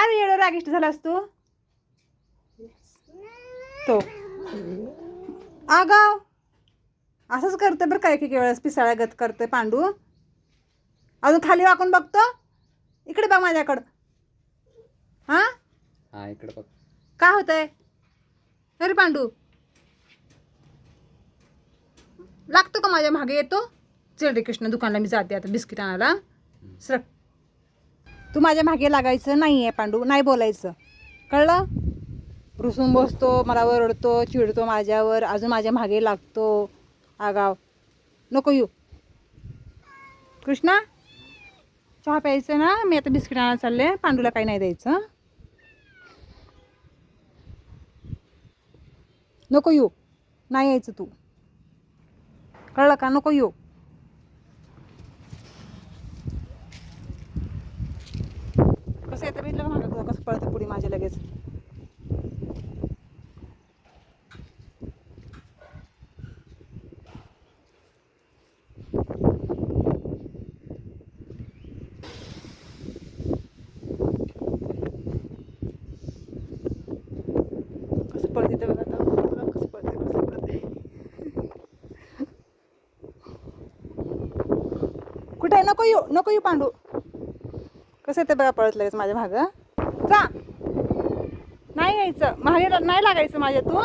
काय रे एवढं रागिष्ट झालास तू? तो आगाव असंच करते बरं काय की वेळेस पिसाळ्या गत करते पांडू. अजून खाली वाकून बघतो. इकडे बघ माझ्याकडं. हां हा इकडे बघ. काय होतंय अरे पांडू? लागतो का माझ्या मागे येतो? चल रे कृष्ण दुकानला मी जाते आता बिस्किट आणायला. सरक. तू माझ्या मागे लागायचं नाही आहे पांडू. नाही बोलायचं कळलं? रुसून बसतो मला ओरडतो चिडतो माझ्यावर अजून माझ्या मागे लागतो आगाव. नको येऊ कृष्णा. चहा प्यायचं ना मी आता बिस्किट आणायला चालले. पांडूला काही नाही द्यायचं. नको येऊ. नाही यायचं तू कळलं का? नको येऊ. कसं येतं बघितलं का मागं कसं पळतं पुढे माझ्या लगेच. कसं पळते ते बघा आता. बघा कसं पळते कसं पळते. कुठे आहे? नको येऊ नको येऊ पांडू. कसं येतं बघा पळत लगेच माझ्या मागं. जा नाही यायचं मागे नाही लागायचं माझ्या तू.